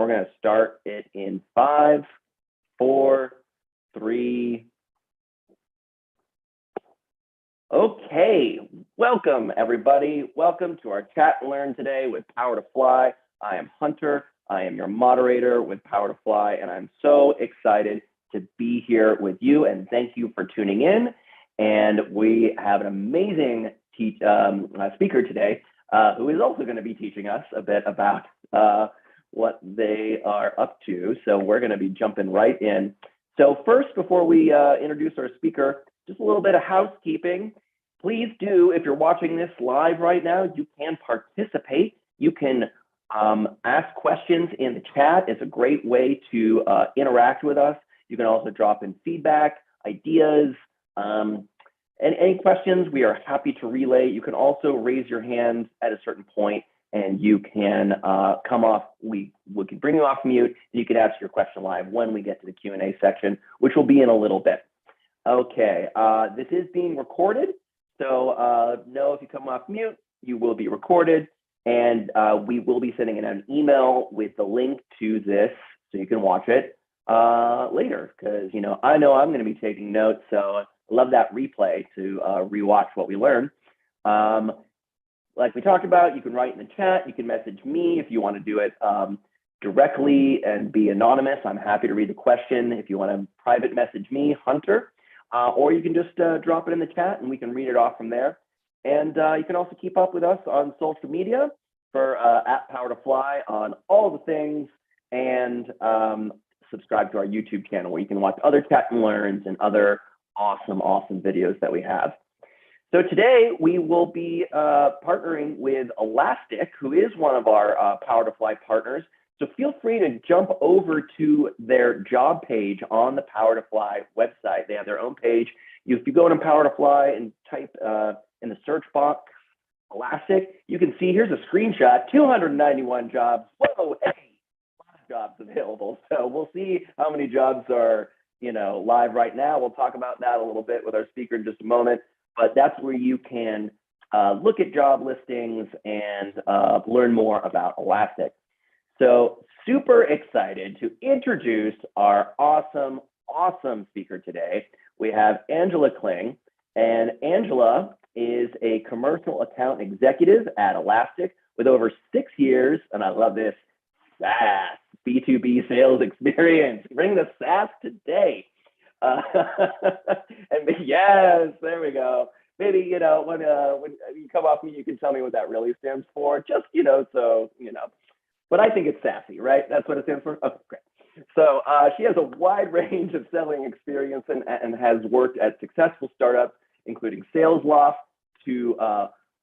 we're going to start it in 5, 4, 3. Okay, welcome everybody. Welcome to our chat and learn today with Power to Fly. I am Hunter. I am your moderator with Power to Fly, and I'm so excited to be here with you, and thank you for tuning in. And we have an amazing speaker today who is also going to be teaching us a bit about what they are up to. So we're going to be jumping right in. So first, before we introduce our speaker, just a little bit of housekeeping. Please do, if you're watching this live right now, you can participate. You can ask questions in the chat. It's a great way to interact with us. You can also drop in feedback, ideas, and any questions we are happy to relay. You can also raise your hand at a certain point and you can come off, we can bring you off mute and you can ask your question live when we get to the Q&A section, which will be in a little bit. Okay, this is being recorded. So know if you come off mute, you will be recorded, and we will be sending in an email with the link to this so you can watch it later, because I know I'm going to be taking notes, so I love that replay to rewatch what we learn. Like we talked about, you can write in the chat, you can message me if you want to do it directly and be anonymous. I'm happy to read the question. If you want to private message me, Hunter, or you can just drop it in the chat and we can read it off from there. And you can also keep up with us on social media for @Power2Fly on all the things, and subscribe to our YouTube channel where you can watch other chat and learns and other awesome videos that we have. So today we will be partnering with Elastic, who is one of our Power2Fly partners. So feel free to jump over to their job page on the Power2Fly website. They have their own page. If you go to Power2Fly and type in the search box Elastic, you can see here's a screenshot, 291 jobs. Whoa, hey, a lot of jobs available. So we'll see how many jobs are live right now. We'll talk about that a little bit with our speaker in just a moment. But that's where you can look at job listings and learn more about Elastic. So super excited to introduce our awesome speaker today. We have Angela Kling, and Angela is a commercial account executive at Elastic with over 6 years, and I love this, SaaS B2B sales experience. Bring the SaaS today. And yes, there we go. Maybe, when you come off me, you can tell me what that really stands for. Just, but I think it's sassy, right? That's what it stands for? Okay, great. So she has a wide range of selling experience and has worked at successful startups, including SalesLoft, to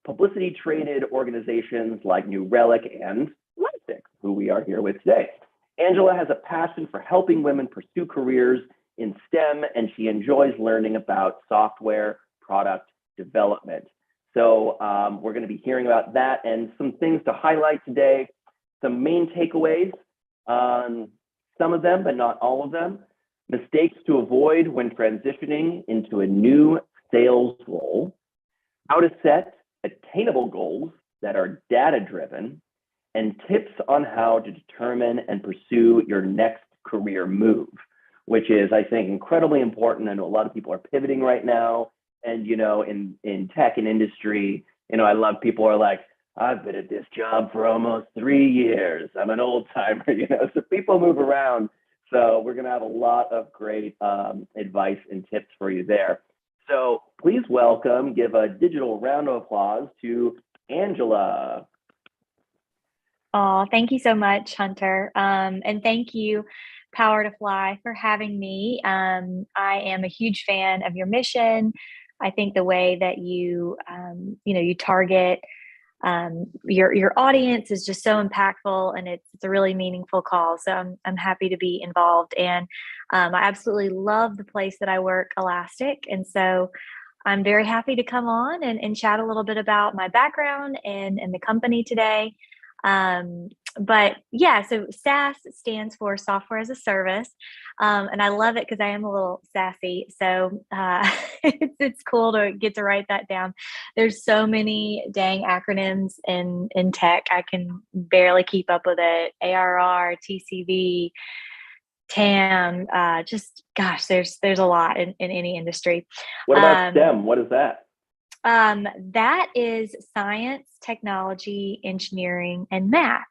publicity traded organizations like New Relic and Elastic, who we are here with today. Angela has a passion for helping women pursue careers in STEM, and she enjoys learning about software product development. So we're going to be hearing about that and some things to highlight today, some main takeaways, some of them, but not all of them, mistakes to avoid when transitioning into a new sales role, how to set attainable goals that are data-driven, and tips on how to determine and pursue your next career move, which is, I think, incredibly important. I know a lot of people are pivoting right now. And, in tech and industry, I love people are like, I've been at this job for almost 3 years. I'm an old timer, so people move around. So we're going to have a lot of great advice and tips for you there. So please give a digital round of applause to Angela. Oh, thank you so much, Hunter. And thank you, Power2Fly, for having me. I am a huge fan of your mission. I think the way that you target your audience is just so impactful, and it's a really meaningful cause. So I'm happy to be involved, and I absolutely love the place that I work, Elastic, and so I'm very happy to come on and chat a little bit about my background and the company today. But yeah, so SaaS stands for software as a service. And I love it because I am a little sassy. So it's cool to get to write that down. There's so many dang acronyms in tech. I can barely keep up with it. ARR, TCV, TAM, just gosh, there's a lot in any industry. What about Um, STEM? What is that? that is science, technology, engineering, and math.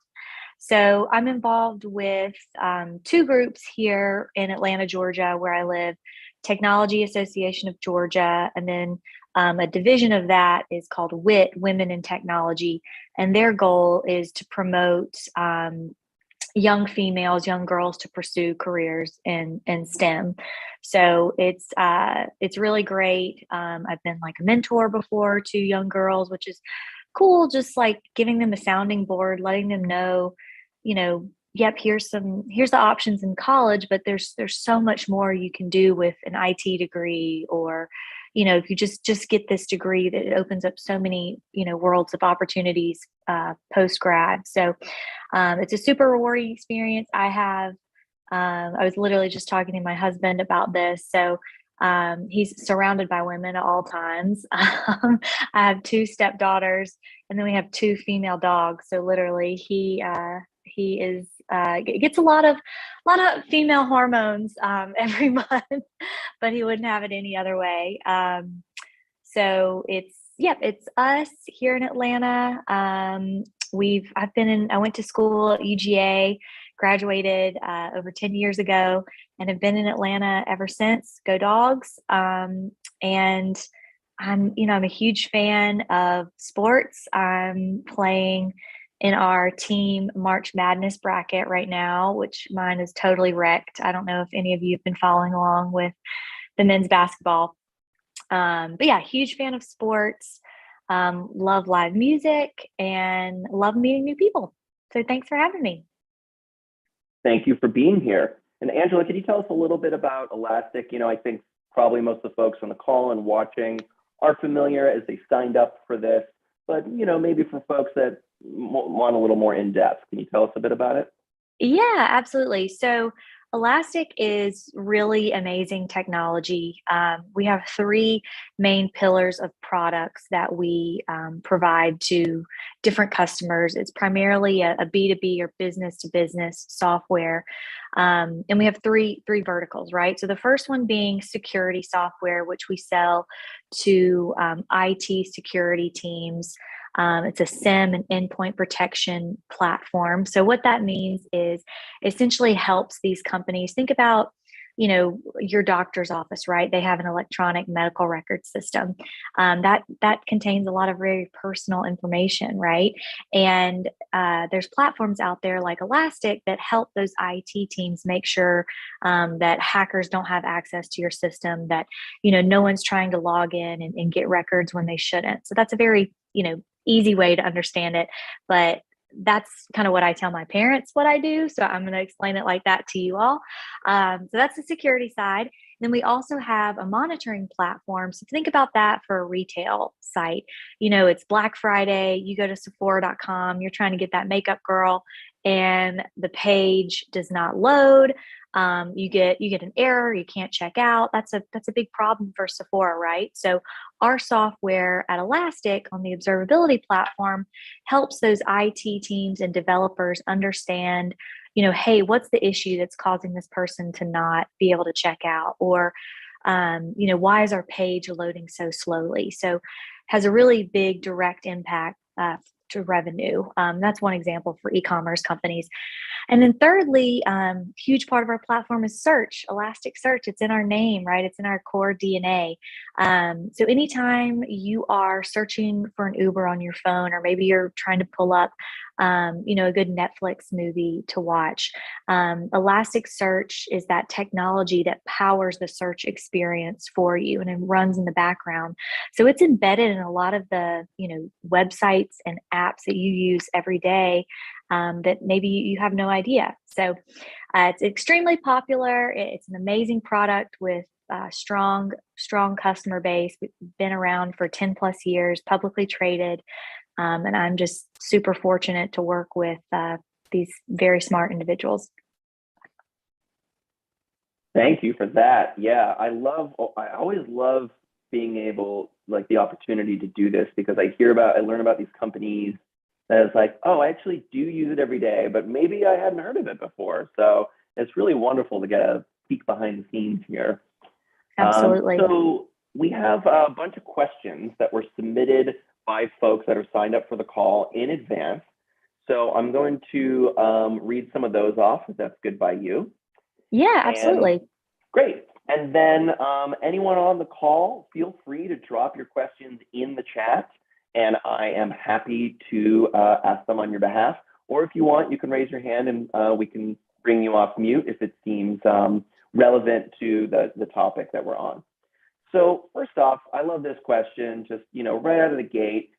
So I'm involved with two groups here in Atlanta, Georgia, where I live, Technology Association of Georgia, and then a division of that is called WIT, Women in Technology, and their goal is to promote young females, young girls to pursue careers in STEM. So it's really great. I've been like a mentor before to young girls, which is cool. Just like giving them a sounding board, letting them know, yep, here's the options in college, but there's so much more you can do with an IT degree, or if you just get this degree, that it opens up so many worlds of opportunities post grad. So it's a super rewarding experience. I was literally just talking to my husband about this. So he's surrounded by women at all times. I have two stepdaughters, and then we have two female dogs. So literally, he is gets a lot of female hormones every month, but he wouldn't have it any other way. So it's us here in Atlanta. I went to school at UGA, graduated over 10 years ago, and have been in Atlanta ever since. Go Dogs. And I'm a huge fan of sports. I'm playing in our team March Madness bracket right now, which mine is totally wrecked. I don't know if any of you have been following along with the men's basketball. But yeah, huge fan of sports, love live music, and love meeting new people. So thanks for having me. Thank you for being here. And Angela, could you tell us a little bit about Elastic? I think probably most of the folks on the call and watching are familiar as they signed up for this, but maybe for folks that want a little more in depth, can you tell us a bit about it? Yeah, absolutely. So Elastic is really amazing technology. We have three main pillars of products that we provide to different customers. It's primarily a B2B or business to business software. And we have three verticals, right? So the first one being security software, which we sell to IT security teams. It's a SIEM and endpoint protection platform. So what that means is essentially helps these companies think about, your doctor's office, right? They have an electronic medical record system that contains a lot of very personal information, right? And there's platforms out there like Elastic that help those IT teams make sure that hackers don't have access to your system, that no one's trying to log in and get records when they shouldn't. So that's a very easy way to understand it, but that's kind of what I tell my parents what I do. So I'm going to explain it like that to you all. So that's the security side. Then we also have a monitoring platform. So think about that for a retail site. It's Black Friday. You go to Sephora.com. You're trying to get that makeup girl, and the page does not load. You get an error. You can't check out. That's a big problem for Sephora, right? So our software at Elastic on the observability platform helps those IT teams and developers understand, hey, what's the issue that's causing this person to not be able to check out? Or, why is our page loading so slowly? So has a really big direct impact to revenue. That's one example for e-commerce companies. And then thirdly, huge part of our platform is search, Elasticsearch. It's in our name, right? It's in our core DNA. So anytime you are searching for an Uber on your phone, or maybe you're trying to pull up, a good Netflix movie to watch, Elasticsearch is that technology that powers the search experience for you, and it runs in the background. So it's embedded in a lot of the, websites and apps that you use every day, that maybe you have no idea. So it's extremely popular. It's an amazing product with strong customer base. We've been around for 10 plus years, publicly traded. And I'm just super fortunate to work with these very smart individuals. Thank you for that. Yeah, I always love being able, like the opportunity to do this, because I learn about these companies that it's like, oh, I actually do use it every day, but maybe I hadn't heard of it before. So it's really wonderful to get a peek behind the scenes here. Absolutely. So we have a bunch of questions that were submitted by folks that have signed up for the call in advance. So I'm going to read some of those off, if that's good by you. Yeah, And absolutely. great. And then anyone on the call, feel free to drop your questions in the chat, and I am happy to ask them on your behalf. Or if you want, you can raise your hand and we can bring you off mute if it seems relevant to the topic that we're on. So first off, I love this question, just right out of the gate.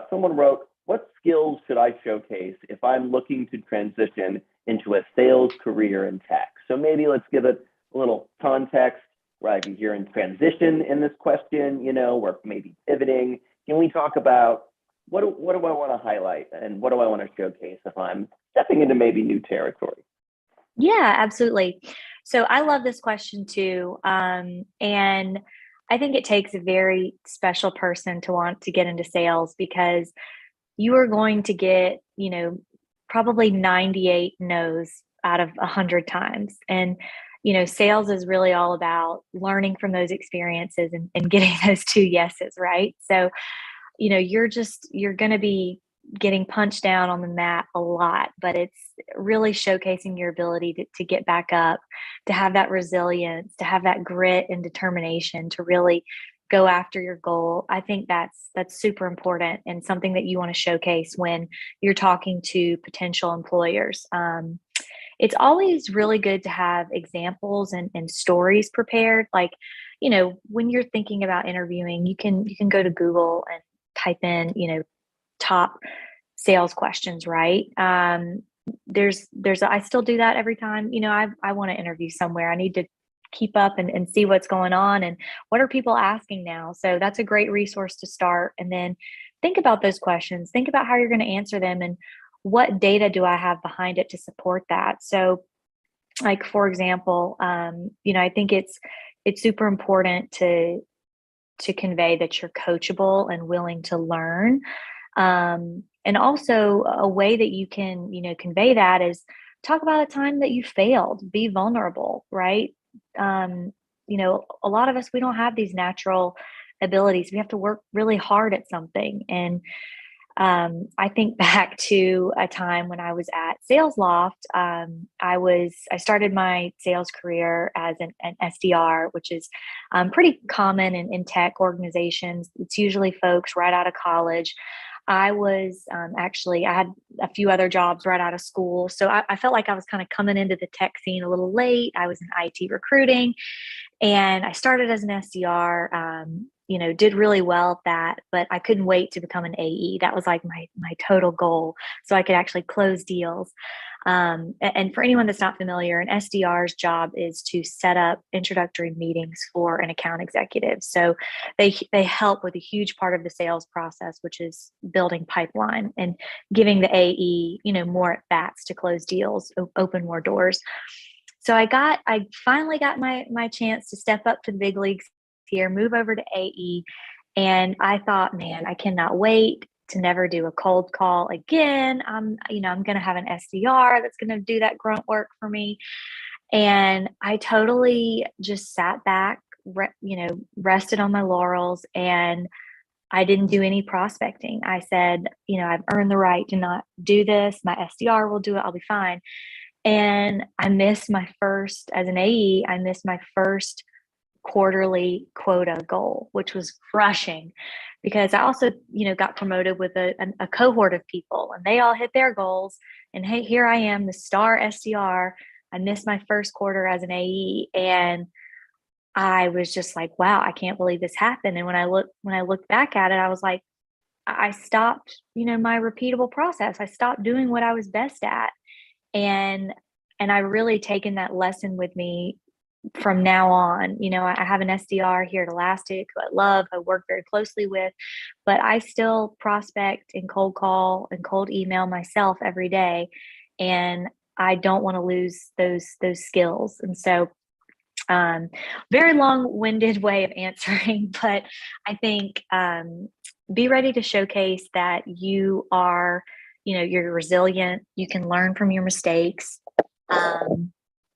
Someone wrote, what skills should I showcase if I'm looking to transition into a sales career in tech? So maybe let's give it a little context, right? You're in transition in this question, we're maybe pivoting. Can we talk about what do I want to highlight and what do I want to showcase if I'm stepping into maybe new territory? Yeah, absolutely. So I love this question too. And I think it takes a very special person to want to get into sales, because you are going to get, probably 98 no's out of 100 times. And, sales is really all about learning from those experiences and getting those two yeses, right? So, you're going to be getting punched down on the mat a lot, but it's really showcasing your ability to get back up, to have that resilience, to have that grit and determination to really go after your goal. I think that's super important and something that you want to showcase when you're talking to potential employers. It's always really good to have examples and stories prepared. Like, when you're thinking about interviewing, you can go to Google and type in, top sales questions, right? I still do that every time, I want to interview somewhere. I need to keep up and see what's going on and what are people asking now. So that's a great resource to start. And then think about those questions, think about how you're going to answer them and what data do I have behind it to support that. So, like, for example, I think it's super important to convey that you're coachable and willing to learn. And also a way that you can, convey that is talk about a time that you failed, be vulnerable, right? A lot of us, we don't have these natural abilities. We have to work really hard at something. And I think back to a time when I was at Sales Loft. I started my sales career as an SDR, which is pretty common in tech organizations. It's usually folks right out of college. I was I had a few other jobs right out of school. So I felt like I was kind of coming into the tech scene a little late. I was in IT recruiting and I started as an SDR, did really well at that, but I couldn't wait to become an AE. That was like my total goal, so I could actually close deals. And for anyone that's not familiar, an SDR's job is to set up introductory meetings for an account executive. So they help with a huge part of the sales process, which is building pipeline and giving the AE, more at bats to close deals, open more doors. So I finally got my chance to step up to the big leagues here, move over to AE. And I thought, man, I cannot wait to never do a cold call again. I'm going to have an SDR that's going to do that grunt work for me. And I totally just sat back, rested on my laurels, and I didn't do any prospecting. I said, I've earned the right to not do this. My SDR will do it. I'll be fine. And I missed my first, as an AE, I missed my first quarterly quota goal, which was crushing because I also, got promoted with a cohort of people and they all hit their goals. And hey, here I am, the star SDR. I missed my first quarter as an AE. And I was just like, wow, I can't believe this happened. And when I looked back at it, I was like, I stopped, my repeatable process. I stopped doing what I was best at. And I really taken that lesson with me from now on. I have an SDR here at Elastic who I love, I work very closely with, but I still prospect and cold call and cold email myself every day. and I don't want to lose those skills. And so, very long-winded way of answering, but I think be ready to showcase that you are, you're resilient. You can learn from your mistakes.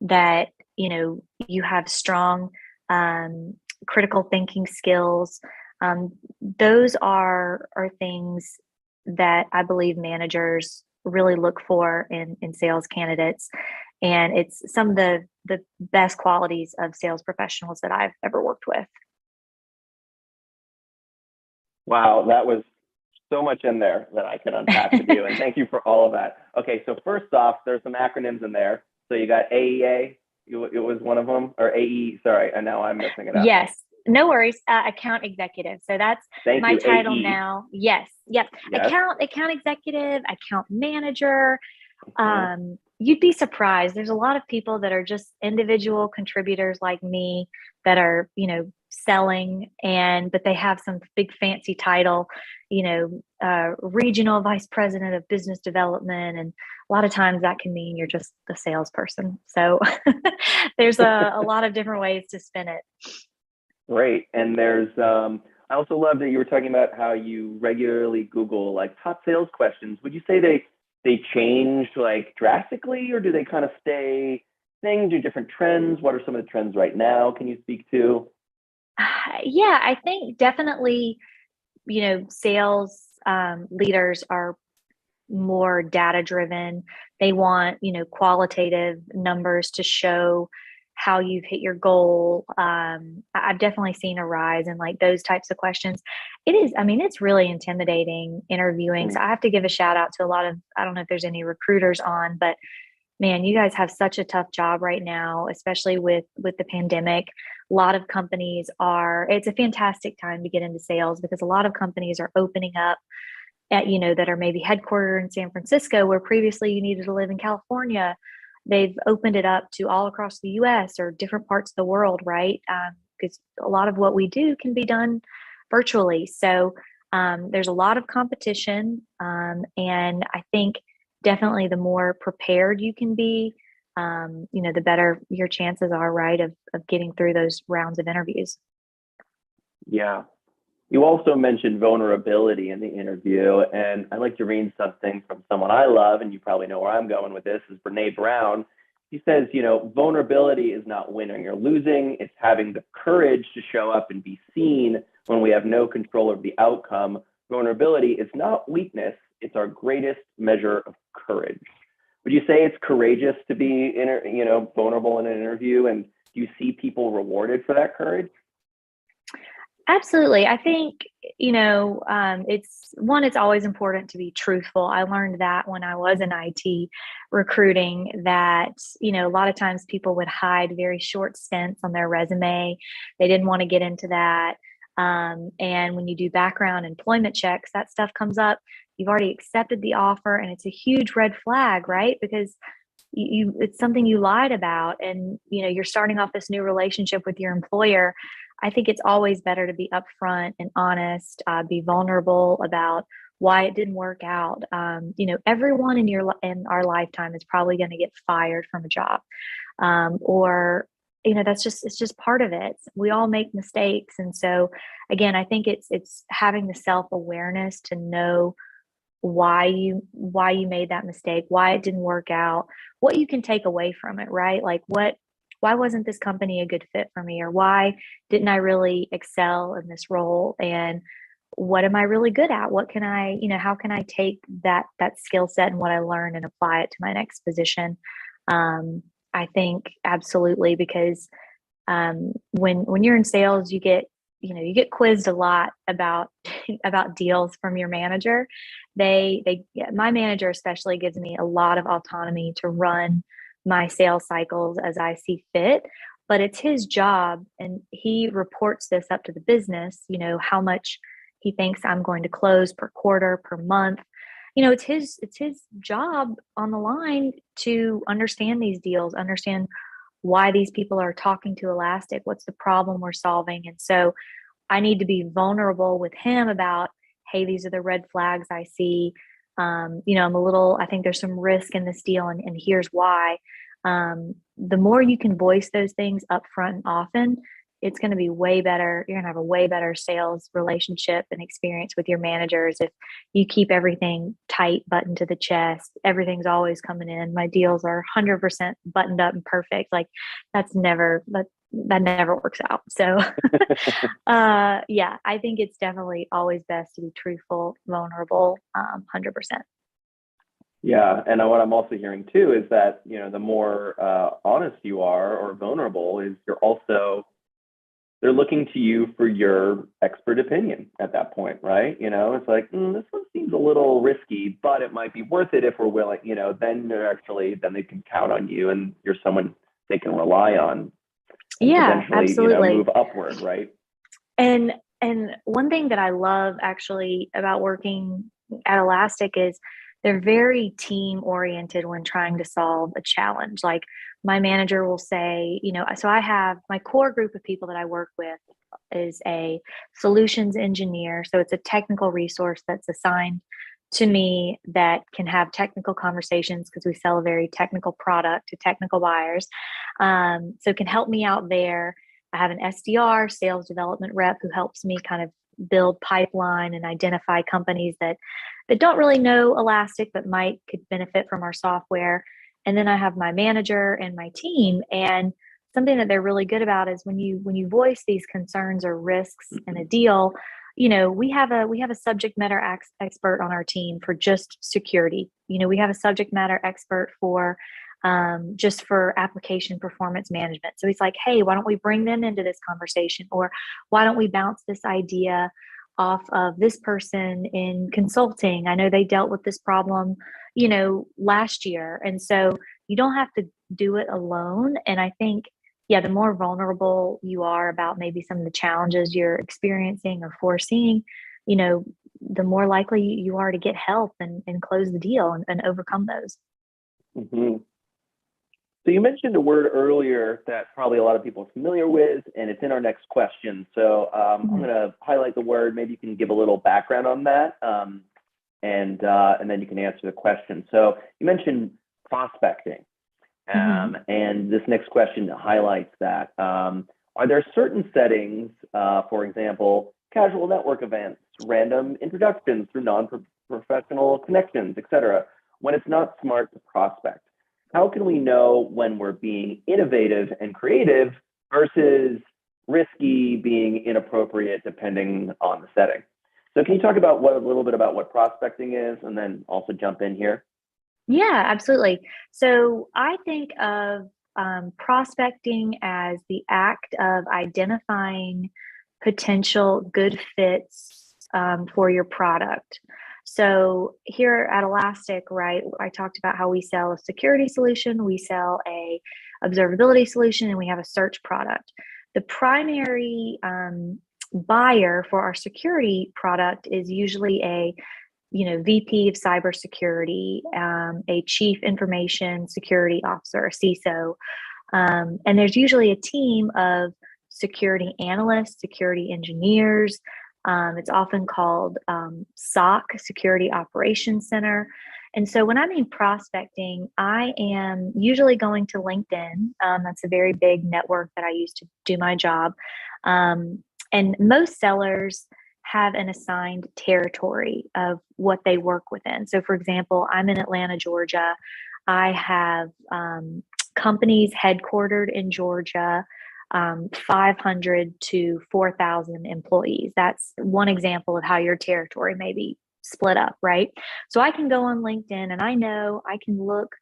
That you have strong critical thinking skills. Those are things that I believe managers really look for in sales candidates. And it's some of the best qualities of sales professionals that I've ever worked with. Wow, that was so much in there that I can unpack with you. And thank you for all of that. Okay, so first off, there's some acronyms in there. So you got AEA, it was one of them, or AE, sorry, and now I'm messing it up. Yes, no worries. Account executive. So that's my title AE. now. Yes. Yep. Yes. Account executive, account manager. You'd be surprised. There's a lot of people that are just individual contributors like me that are, selling, but they have some big fancy title, regional vice president of business development. And a lot of times that can mean you're just a salesperson. So there's a lot of different ways to spin it. Great. And there's, I also love that you were talking about how you regularly Google like top sales questions. Would you say they changed like drastically, or do they kind of stay things, do different trends? What are some of the trends right now? Can you speak to? Yeah, I think definitely, sales leaders are more data driven. They want, qualitative numbers to show how you've hit your goal. I've definitely seen a rise in like those types of questions. It's really intimidating interviewing. So I have to give a shout out to I don't know if there's any recruiters on, but man, you guys have such a tough job right now, especially with the pandemic. A lot of companies it's a fantastic time to get into sales because a lot of companies are opening up that are maybe headquartered in San Francisco, where previously you needed to live in California. They've opened it up to all across the US or different parts of the world, right? Because a lot of what we do can be done virtually. So there's a lot of competition. And I think definitely the more prepared you can be, the better your chances are, right, of getting through those rounds of interviews. Yeah. You also mentioned vulnerability in the interview, and I'd like to read something from someone I love, and you probably know where I'm going with this, is Brene Brown. He says, vulnerability is not winning or losing. It's having the courage to show up and be seen when we have no control of the outcome. Vulnerability is not weakness. It's our greatest measure of courage. Would you say it's courageous to be, vulnerable in an interview? And do you see people rewarded for that courage? Absolutely. I think, it's always important to be truthful. I learned that when I was in IT recruiting that, a lot of times people would hide very short stints on their resume. They didn't want to get into that. And when you do background employment checks, that stuff comes up. You've already accepted the offer and it's a huge red flag, right? Because it's something you lied about and, you're starting off this new relationship with your employer. I think it's always better to be upfront and honest, be vulnerable about why it didn't work out. Everyone in our lifetime is probably going to get fired from a job, or it's just part of it. We all make mistakes, and so again, I think it's having the self-awareness to know why you made that mistake, why it didn't work out, what you can take away from it, right? Like why wasn't this company a good fit for me? Or why didn't I really excel in this role? And what am I really good at? What can how can I take that skill set and what I learned and apply it to my next position? I think absolutely, because when you're in sales, you get quizzed a lot about deals from your manager. My manager especially gives me a lot of autonomy to run my sales cycles as I see fit, but it's his job and he reports this up to the business, how much he thinks I'm going to close per quarter, per month. It's his job on the line to understand these deals, understand why these people are talking to Elastic, what's the problem we're solving. And so I need to be vulnerable with him about, hey, these are the red flags I see. I think there's some risk in this deal, and here's why. The more you can voice those things up front and often, it's going to be way better. You're going to have a way better sales relationship and experience with your managers if you keep everything tight, buttoned to the chest. Everything's always coming in. My deals are 100% buttoned up and perfect. Like that never works out. So, I think it's definitely always best to be truthful, vulnerable, 100%. Yeah, and what I'm also hearing too is that the more honest you are or vulnerable, is they're looking to you for your expert opinion at that point, right? It's like this one seems a little risky, but it might be worth it if we're willing. Then they can count on you, and you're someone they can rely on. And Yeah, potentially, absolutely. move upward, right? And one thing that I love actually about working at Elastic is they're very team oriented when trying to solve a challenge. Like my manager will say, so I have my core group of people that I work with is a solutions engineer. So it's a technical resource that's assigned to me that can have technical conversations because we sell a very technical product to technical buyers. So it can help me out there. I have an SDR, sales development rep, who helps me kind of build pipeline and identify companies that don't really know Elastic but could benefit from our software. And then I have my manager and my team. And something that they're really good about is when you voice these concerns or risks in a deal, we have a subject matter expert on our team for just security. We have a subject matter expert for just for application performance management. So he's like, hey, why don't we bring them into this conversation? Or why don't we bounce this idea off of this person in consulting? I know they dealt with this problem, last year. And so you don't have to do it alone. And I think, the more vulnerable you are about maybe some of the challenges you're experiencing or foreseeing, the more likely you are to get help and close the deal and overcome those. Mm-hmm. So you mentioned a word earlier that probably a lot of people are familiar with, and it's in our next question. So I'm going to highlight the word. Maybe you can give a little background on that, and then you can answer the question. So you mentioned prospecting, and this next question highlights that. Are there certain settings, for example, casual network events, random introductions through non-professional connections, etc., when it's not smart to prospect? How can we know when we're being innovative and creative versus risky, being inappropriate, depending on the setting? So can you talk about a little bit about what prospecting is, and then also jump in here? Yeah, absolutely. So I think of prospecting as the act of identifying potential good fits for your product. So here at Elastic, right, I talked about how we sell a security solution, we sell a observability solution, and we have a search product. The primary buyer for our security product is usually a VP of cybersecurity, a chief information security officer, a CISO. And there's usually a team of security analysts, security engineers. It's often called SOC, Security Operations Center. And so when I mean prospecting, I am usually going to LinkedIn. That's a very big network that I use to do my job. And most sellers have an assigned territory of what they work within. So for example, I'm in Atlanta, Georgia. I have companies headquartered in Georgia, 500 to 4,000 employees. That's one example of how your territory may be split up, right? So I can go on LinkedIn and I know I can look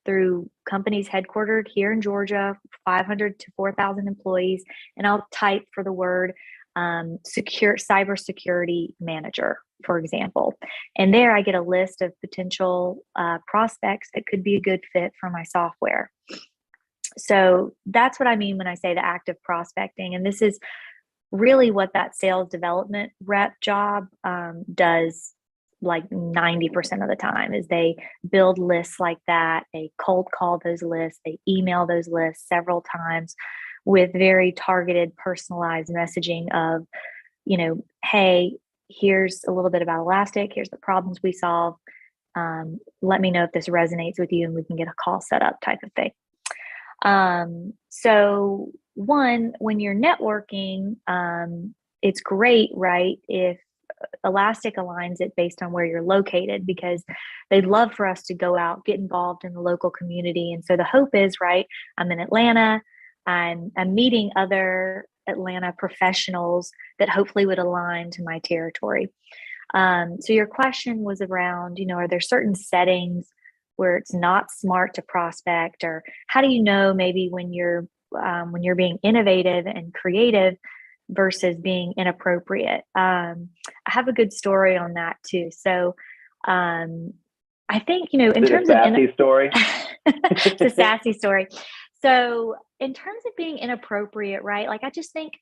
through companies headquartered here in Georgia, 500 to 4,000 employees, and I'll type for the word cybersecurity manager, for example. And there I get a list of potential prospects that could be a good fit for my software. So that's what I mean when I say the act of prospecting. And this is really what that sales development rep job does like 90% of the time, is they build lists like that. They cold call those lists. They email those lists several times with very targeted, personalized messaging of, hey, here's a little bit about Elastic. Here's the problems we solve. Let me know if this resonates with you and we can get a call set up type of thing. So one, when you're networking, it's great, right? If Elastic aligns it based on where you're located, because they'd love for us to go out, get involved in the local community. And so the hope is, right, I'm in Atlanta, I'm meeting other Atlanta professionals that hopefully would align to my territory. So your question was around, are there certain settings where it's not smart to prospect, or how do you know maybe when you're being innovative and creative versus being inappropriate? I have a good story on that too. So I think, in terms of sassy story, it's a sassy story. So in terms of being inappropriate, right? Like, I just think,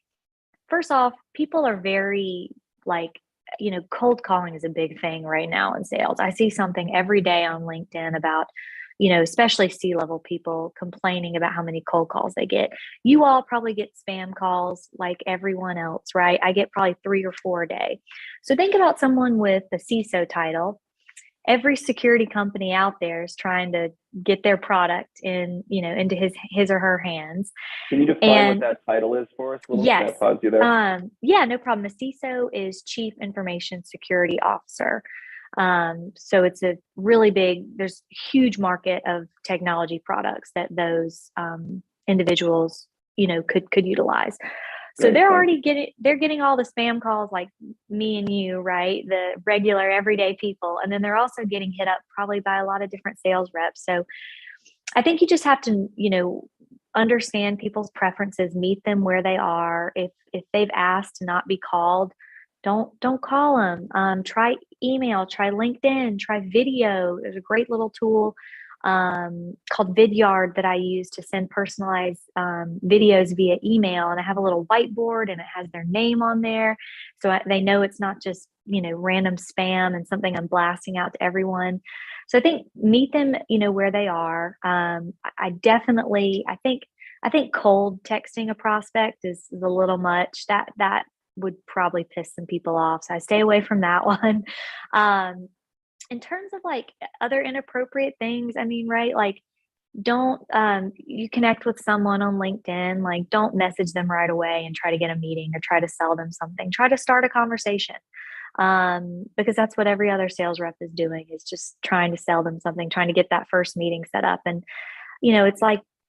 first off, people are very cold calling is a big thing right now in sales. I see something every day on LinkedIn about, especially C-level people complaining about how many cold calls they get. You all probably get spam calls like everyone else, right? I get probably 3 or 4 a day. So think about someone with the CISO title. Every security company out there is trying to get their product into his or her hands. Can you define what that title is for us? Yes. Pause you there. Yeah, no problem. The CISO is Chief Information Security Officer. So it's a really there's a huge market of technology products that those individuals, could utilize. So they're already getting all the spam calls like me and you, right? The regular everyday people. And then they're also getting hit up probably by a lot of different sales reps. So I think you just have to, understand people's preferences, meet them where they are. If they've asked to not be called, don't call them. Try email, try LinkedIn, try video. There's a great little tool called Vidyard that I use to send personalized videos via email. And I have a little whiteboard and it has their name on there. So they know it's not just, random spam and something I'm blasting out to everyone. So I think meet them, where they are. I think cold texting a prospect is a little much. That would probably piss some people off. So I stay away from that one. In terms of like other inappropriate things, I mean, right? Like, don't you connect with someone on LinkedIn, like don't message them right away and try to get a meeting or try to sell them something. Try to start a conversation. Because that's what every other sales rep is doing, is just trying to sell them something, trying to get that first meeting set up. And, it's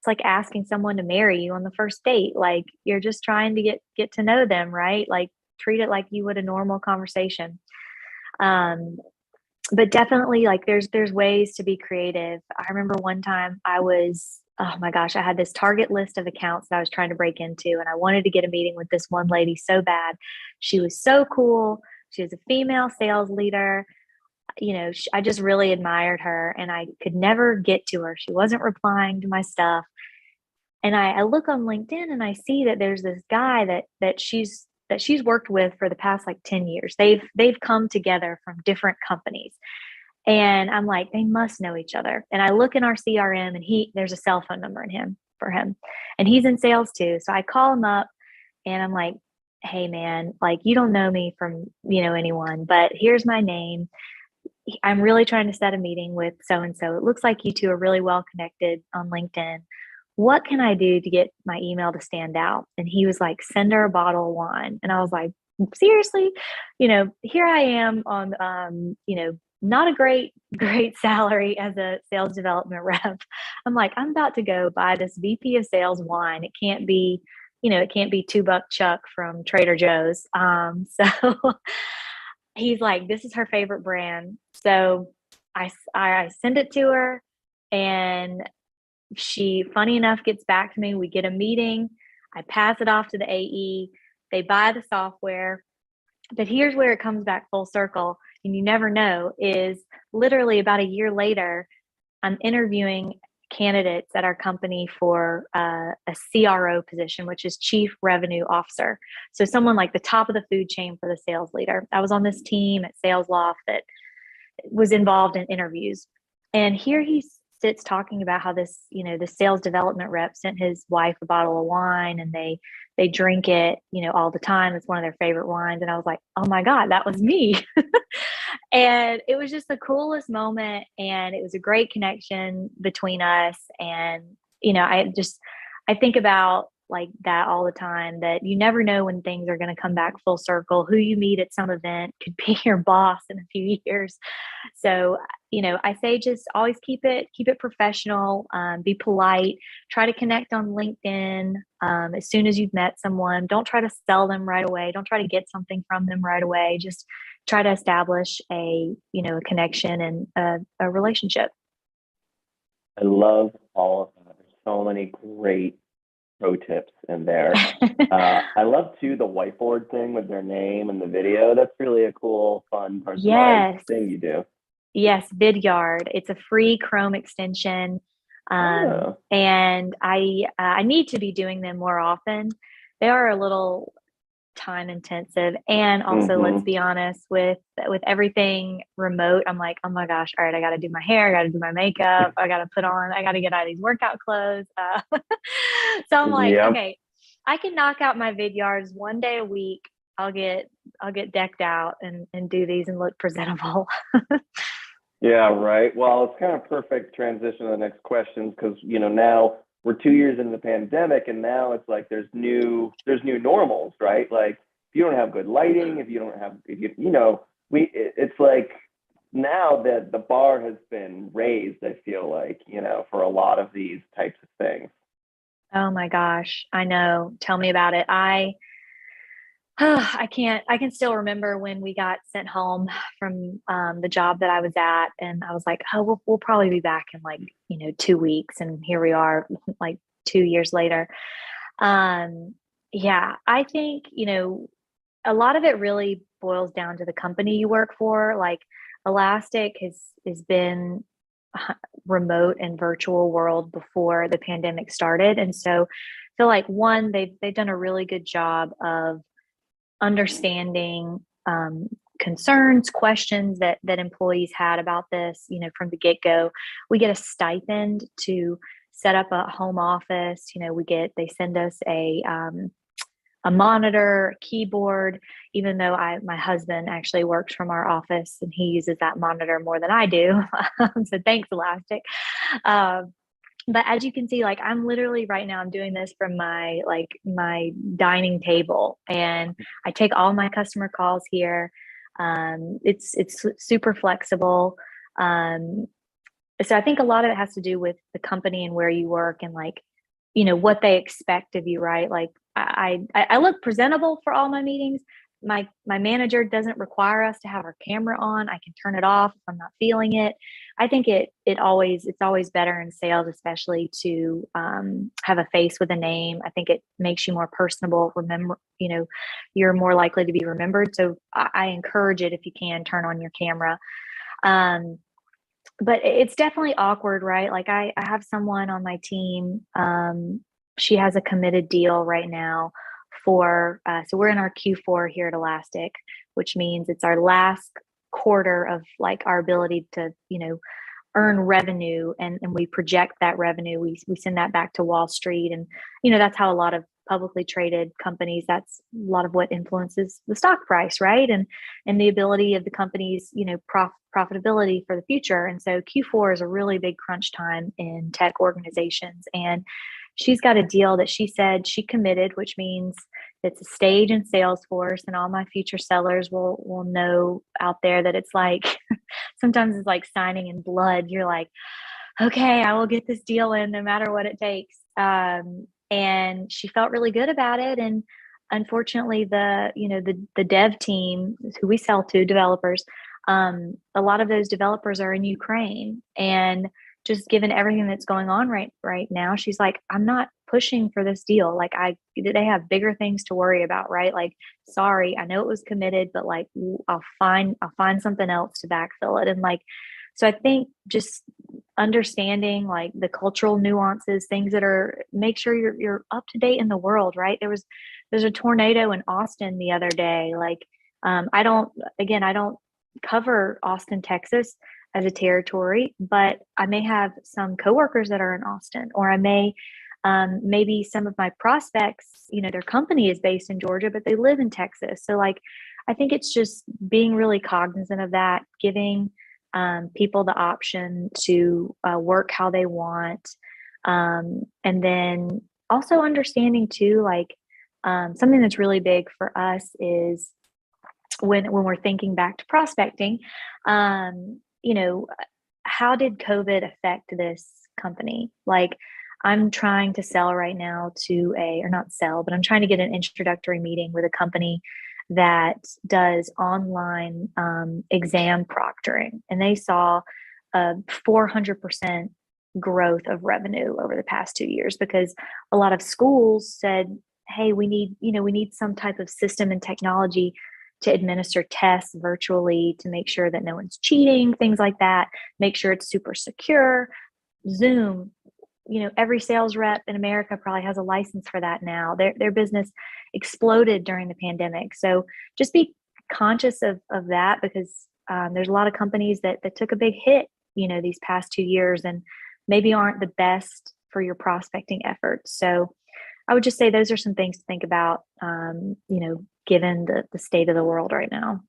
like asking someone to marry you on the first date. Like, you're just trying to get to know them, right? Like, treat it like you would a normal conversation. But definitely, like, there's ways to be creative. I remember one time oh my gosh, I had this target list of accounts that I was trying to break into, and I wanted to get a meeting with this one lady so bad. She was so cool. She was a female sales leader. I just really admired her, and I could never get to her. She wasn't replying to my stuff. And I look on LinkedIn and I see that there's this guy that she's worked with for the past like 10 years. They've come together from different companies. And I'm like, they must know each other. And I look in our CRM and there's a cell phone number for him. And he's in sales too. So I call him up and I'm like, hey man, like, you don't know me from, anyone, but here's my name. I'm really trying to set a meeting with so-and-so. It looks like you two are really well connected on LinkedIn. What can I do to get my email to stand out? And he was like, send her a bottle of wine. And I was like, seriously? Here I am on, not a great salary as a sales development rep. I'm like, I'm about to go buy this VP of sales wine. It can't be $2 Chuck from Trader Joe's. So he's like, this is her favorite brand. So I send it to her, and she, funny enough, gets back to me. We get a meeting. I pass it off to the AE. They buy the software. But here's where it comes back full circle, and you never know, is literally about a year later, I'm interviewing candidates at our company for a CRO position, which is Chief Revenue Officer. So someone like the top of the food chain for the sales leader. I was on this team at Sales Loft that was involved in interviews. And here he's sits talking about how this, the sales development rep sent his wife a bottle of wine, and they drink it, all the time. It's one of their favorite wines. And I was like, oh my God, that was me. And it was just the coolest moment. And it was a great connection between us. And, I think about like that all the time, that you never know when things are going to come back full circle. Who you meet at some event could be your boss in a few years. So, I say just always keep it professional, be polite, try to connect on LinkedIn. As soon as you've met someone, don't try to sell them right away. Don't try to get something from them right away. Just try to establish a connection and a relationship. I love all of that. There's so many great pro tips in there. I love too the whiteboard thing with their name and the video. That's really a cool, fun, personalized thing you do. Yes, Vidyard. It's a free Chrome extension, and I need to be doing them more often. They are a little time intensive, and also let's be honest, with everything remote, I'm like, oh my gosh, all right, I got to do my hair, I got to do my makeup, I got to get out of these workout clothes. So I'm like, okay, I can knock out my Vidyards one day a week. I'll get decked out and do these and look presentable. Yeah, right. Well, it's kind of perfect transition to the next questions, because now we're 2 years into the pandemic, and now it's like there's new normals, right? Like if you don't have good lighting, it's like now that the bar has been raised, I feel like, for a lot of these types of things. Oh my gosh, I know. Tell me about it. I can still remember when we got sent home from the job that I was at, and I was like, oh, we'll probably be back in like, 2 weeks. And here we are like 2 years later. Yeah, I think, a lot of it really boils down to the company you work for. Like Elastic has been remote and virtual world before the pandemic started. And so I feel like one, they've done a really good job of understanding concerns, questions that employees had about this, from the get-go. We get a stipend to set up a home office. They send us a monitor, a keyboard, even though my husband actually works from our office and he uses that monitor more than I do. So thanks, Elastic. But as you can see, like I'm literally right now, I'm doing this from my dining table, and I take all my customer calls here. It's super flexible. So I think a lot of it has to do with the company and where you work, and like, what they expect of you, right? Like I look presentable for all my meetings. My manager doesn't require us to have our camera on. I can turn it off if I'm not feeling it. I think it's always better in sales, especially to have a face with a name. I think it makes you more personable. Remember, you're more likely to be remembered. So I encourage it if you can turn on your camera. But it's definitely awkward, right? Like I have someone on my team. She has a committed deal right now for, so we're in our Q4 here at Elastic, which means it's our last quarter of like our ability to, earn revenue, and we project that revenue. We send that back to Wall Street. And, that's how a lot of publicly traded companies, that's a lot of what influences the stock price, right? And the ability of the company's, profitability for the future. And so Q4 is a really big crunch time in tech organizations. And she's got a deal that she said she committed, which means it's a stage in Salesforce, and all my future sellers will know out there that it's like, sometimes it's like signing in blood. You're like, okay, I will get this deal in no matter what it takes. And she felt really good about it. And unfortunately, the dev team who we sell to, developers, a lot of those developers are in Ukraine, and just given everything that's going on right now, she's like, I'm not pushing for this deal. Like they have bigger things to worry about, right? Like, sorry, I know it was committed, but like, I'll find something else to backfill it. And like, so I think just understanding like the cultural nuances, things that make sure you're up to date in the world, right? There's a tornado in Austin the other day. Like, I don't cover Austin, Texas. as a territory, but I may have some coworkers that are in Austin, or I may maybe some of my prospects, their company is based in Georgia, but they live in Texas. So like, I think it's just being really cognizant of that, giving people the option to work how they want. And then also understanding too, like something that's really big for us is when we're thinking back to prospecting, how did COVID affect this company? Like, I'm trying to sell right now or not sell, but I'm trying to get an introductory meeting with a company that does online exam proctoring. And they saw a 400% growth of revenue over the past 2 years because a lot of schools said, hey, we need some type of system and technology to administer tests virtually to make sure that no one's cheating, things like that, make sure it's super secure. Zoom, every sales rep in America probably has a license for that now. Their business exploded during the pandemic. So just be conscious of that because there's a lot of companies that took a big hit, these past 2 years and maybe aren't the best for your prospecting efforts. So I would just say those are some things to think about, given the state of the world right now.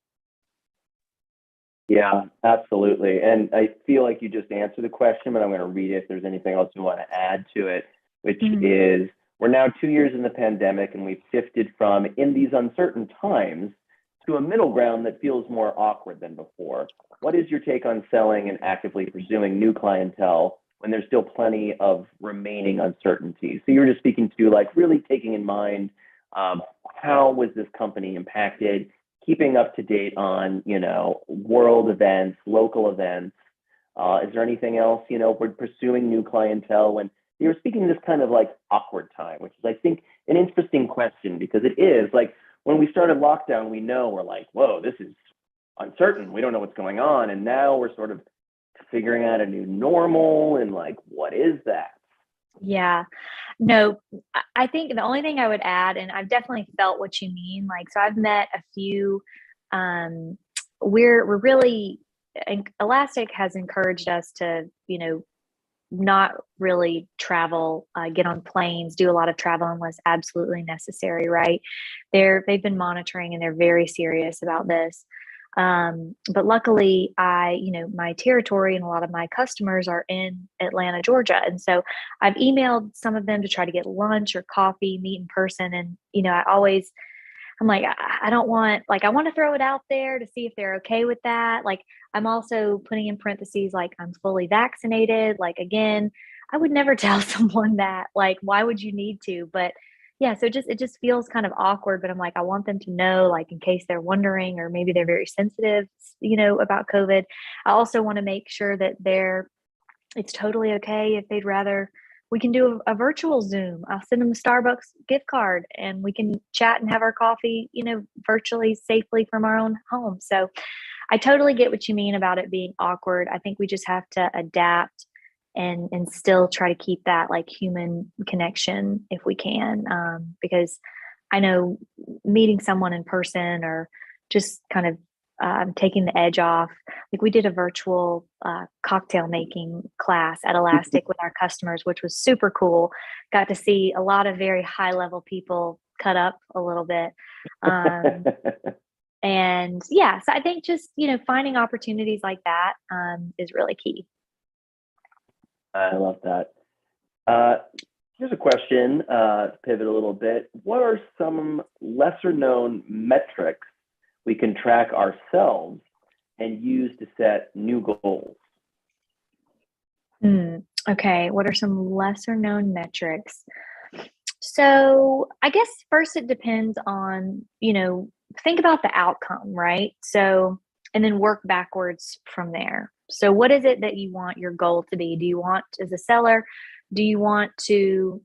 Yeah, absolutely. And I feel like you just answered the question, but I'm going to read it if there's anything else you want to add to it, which is we're now 2 years in the pandemic and we've shifted from in these uncertain times to a middle ground that feels more awkward than before. What is your take on selling and actively pursuing new clientele when there's still plenty of remaining uncertainty? So you're just speaking to like really taking in mind how was this company impacted, keeping up to date on, world events, local events. Is there anything else, we're pursuing new clientele when you're speaking this kind of like awkward time, which is, I think, an interesting question because it is like when we started lockdown, we know we're like, whoa, this is uncertain. We don't know what's going on. And now we're sort of figuring out a new normal and like, what is that? Yeah, no, I think the only thing I would add, and I've definitely felt what you mean. Like, so I've met a few, we're really, Elastic has encouraged us to, not really travel, get on planes, do a lot of travel unless absolutely necessary, right? They've been monitoring and they're very serious about this. But luckily my territory and a lot of my customers are in Atlanta, Georgia. And so I've emailed some of them to try to get lunch or coffee, meet in person. And, I'm like, I don't want, like, I want to throw it out there to see if they're okay with that. Like, I'm also putting in parentheses, like, I'm fully vaccinated. Like, again, I would never tell someone that, like, why would you need to? But yeah, so it just feels kind of awkward, but I'm like, I want them to know, like, in case they're wondering, or maybe they're very sensitive, about COVID. I also want to make sure that it's totally okay if they'd rather, we can do a virtual Zoom. I'll send them a Starbucks gift card and we can chat and have our coffee, virtually safely from our own home. So I totally get what you mean about it being awkward. I think we just have to adapt and still try to keep that like human connection if we can. Because I know meeting someone in person or just kind of taking the edge off. Like we did a virtual cocktail making class at Elastic with our customers, which was super cool. Got to see a lot of very high level people cut up a little bit. And yeah, so I think just, finding opportunities like that is really key. I love that. Here's a question to pivot a little bit. What are some lesser known metrics we can track ourselves and use to set new goals? Okay, what are some lesser known metrics? So I guess first it depends on, think about the outcome, right? So, and then work backwards from there. So what is it that you want your goal to be? Do you want, as a seller, do you want to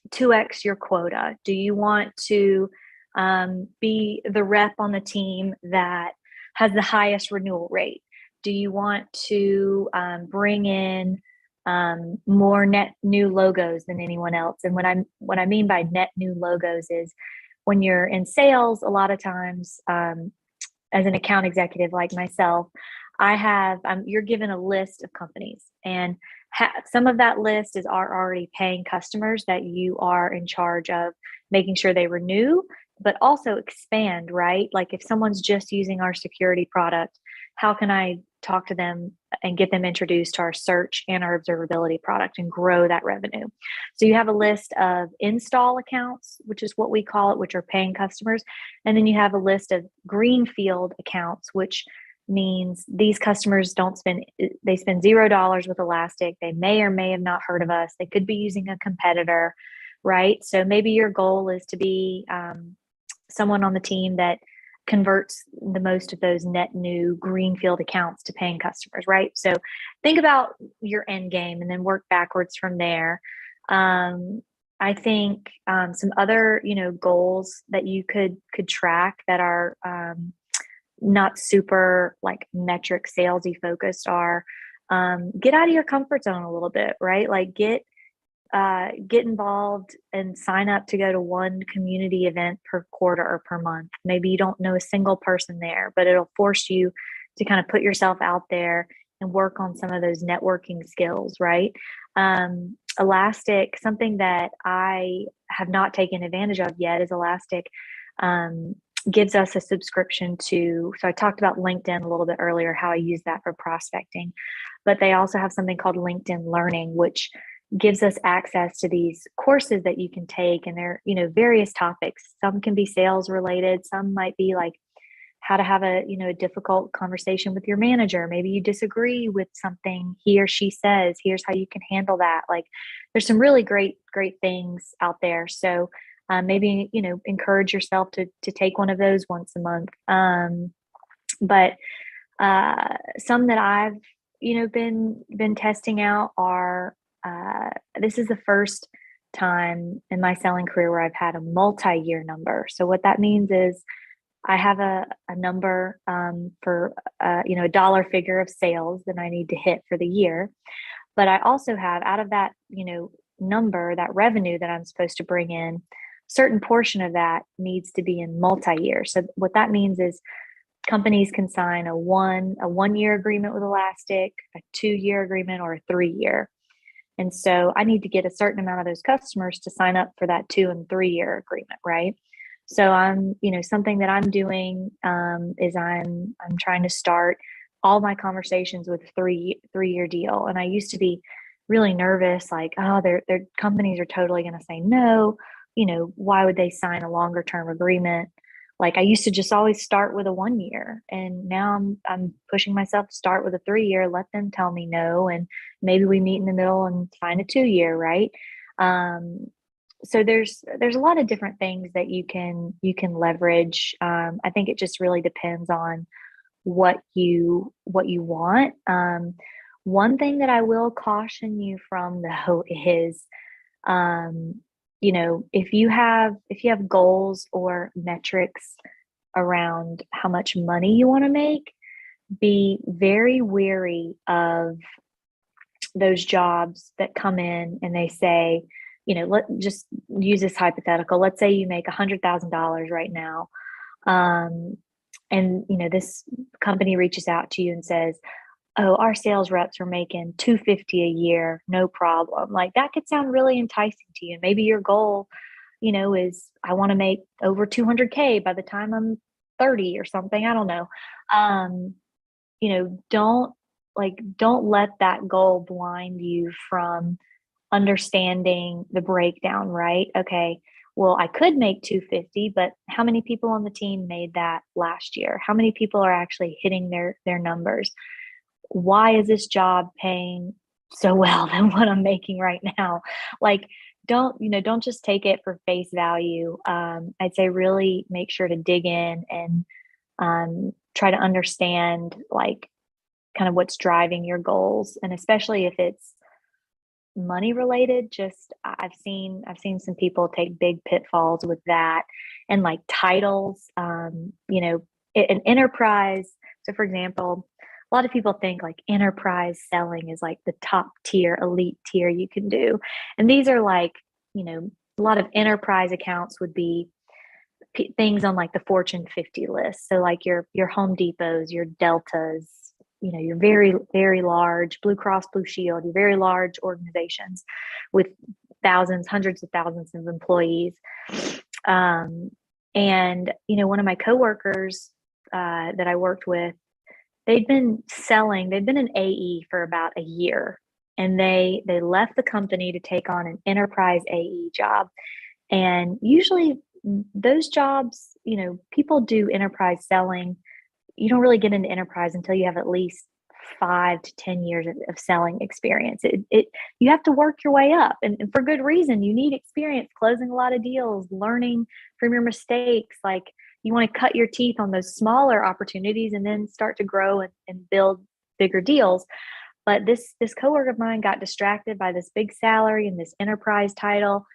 2x your quota? Do you want to be the rep on the team that has the highest renewal rate? Do you want to bring in more net new logos than anyone else? And what I mean by net new logos is when you're in sales, a lot of times as an account executive like myself, I have, you're given a list of companies, and some of that list are already paying customers that you are in charge of making sure they renew, but also expand, right? Like if someone's just using our security product, how can I talk to them and get them introduced to our search and our observability product and grow that revenue? So you have a list of install accounts, which is what we call it, which are paying customers. And then you have a list of greenfield accounts, which means these customers they spend $0 with Elastic. They may or may have not heard of us. They could be using a competitor, right? So maybe your goal is to be someone on the team that converts the most of those net new greenfield accounts to paying customers, right? So think about your end game and then work backwards from there. I think some other, goals that you could track that are not super like metric salesy focused are get out of your comfort zone a little bit, right? Like get involved and sign up to go to one community event per quarter or per month. Maybe you don't know a single person there, but it'll force you to kind of put yourself out there and work on some of those networking skills, right? Elastic, something that I have not taken advantage of yet is Elastic gives us a subscription to, so I talked about LinkedIn a little bit earlier, how I use that for prospecting, but they also have something called LinkedIn Learning, which gives us access to these courses that you can take, and they're, various topics. Some can be sales related. Some might be like how to have a difficult conversation with your manager. Maybe you disagree with something he or she says. Here's how you can handle that. Like there's some really great things out there. So maybe, encourage yourself to take one of those once a month. But some that I've, been testing out are, this is the first time in my selling career where I've had a multi-year number. So what that means is I have a number for, a dollar figure of sales that I need to hit for the year. But I also have out of that, number, that revenue that I'm supposed to bring in, certain portion of that needs to be in multi-year. So what that means is companies can sign a 1 year agreement with Elastic, a 2 year agreement, or a 3 year. And so I need to get a certain amount of those customers to sign up for that 2 and 3 year agreement, right? So I'm, something that I'm doing is I'm trying to start all my conversations with a 3 year deal. And I used to be really nervous, like, oh, their companies are totally going to say no. Why would they sign a longer term agreement? Like I used to just always start with a 1 year, and now I'm pushing myself to start with a 3 year, let them tell me no. And maybe we meet in the middle and sign a 2 year, right? So there's a lot of different things that you can leverage. I think it just really depends on what you want. One thing that I will caution you from though is, if you have goals or metrics around how much money you want to make, be very wary of those jobs that come in and they say, let's just use this hypothetical. Let's say you make $100,000 right now. And, this company reaches out to you and says, oh, our sales reps are making $250 a year, no problem. Like that could sound really enticing to you. Maybe your goal, is I want to make over 200K by the time I'm 30 or something. I don't know. Don't let that goal blind you from understanding the breakdown, right? Okay, well, I could make 250, but how many people on the team made that last year? How many people are actually hitting their numbers? Why is this job paying so well than what I'm making right now? Like, don't just take it for face value. I'd say really make sure to dig in and try to understand like kind of what's driving your goals. And especially if it's money related, just I've seen some people take big pitfalls with that. And like titles, an enterprise. So for example, a lot of people think like enterprise selling is like the top tier, elite tier you can do. And these are like, a lot of enterprise accounts would be things on like the Fortune 50 list. So like your Home Depots, your Deltas, you're very, very large, Blue Cross Blue Shield, you're very large organizations with thousands, hundreds of thousands of employees. And, one of my coworkers that I worked with, they'd been an AE for about a year, and they left the company to take on an enterprise AE job. And usually those jobs, people do enterprise selling. You don't really get into enterprise until you have at least 5 to 10 years of selling experience. You have to work your way up, and for good reason. You need experience closing a lot of deals, learning from your mistakes. Like, you want to cut your teeth on those smaller opportunities and then start to grow and build bigger deals. But this coworker of mine got distracted by this big salary and this enterprise title.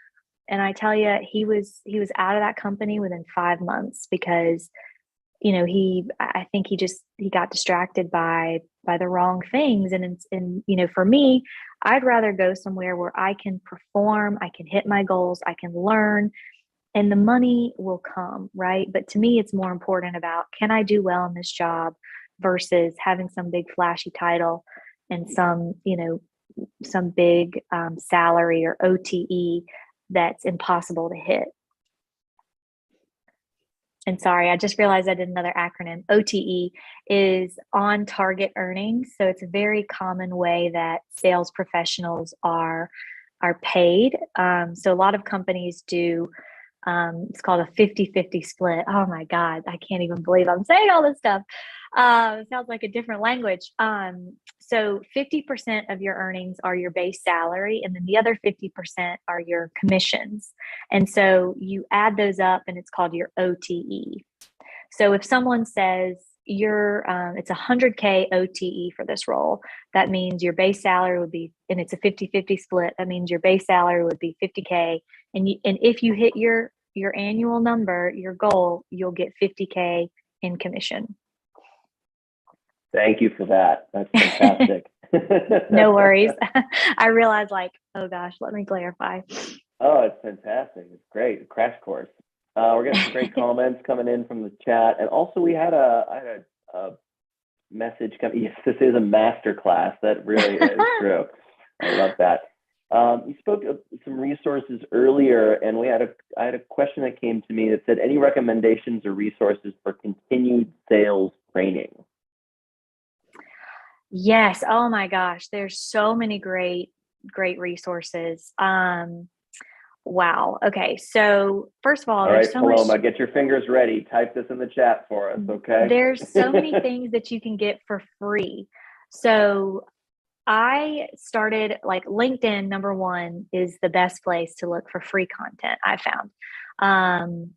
And I tell you, he was out of that company within 5 months because, I think he got distracted by the wrong things. And for me, I'd rather go somewhere where I can perform, I can hit my goals, I can learn, and the money will come, right? But to me, it's more important about, can I do well in this job versus having some big flashy title and some big salary or OTE that's impossible to hit. And sorry, I just realized I did another acronym. OTE is on target earnings. So it's a very common way that sales professionals are paid. So a lot of companies do, it's called a 50-50 split. Oh my God, I can't even believe I'm saying all this stuff. It sounds like a different language. So 50% of your earnings are your base salary, and then the other 50% are your commissions. And so you add those up and it's called your OTE. So if someone says it's 100K OTE for this role, that means your base salary would be, and it's a 50-50 split, that means your base salary would be 50K. And if you hit your annual number, your goal, you'll get 50K in commission. Thank you for that. That's fantastic. No worries. I realized, oh gosh, let me clarify. Oh, it's fantastic. It's great. Crash course. We're getting some great comments coming in from the chat. And also I had a message coming. Yes, this is a master class. That really is true. I love that. You spoke of some resources earlier, and I had a question that came to me that said, any recommendations or resources for continued sales training? Yes. Oh my gosh. There's so many great resources. Wow. Okay. So first of all, there's so Paloma, get your fingers ready. Type this in the chat for us. Okay. There's so many things that you can get for free. So I started, LinkedIn, number one, is the best place to look for free content, I found.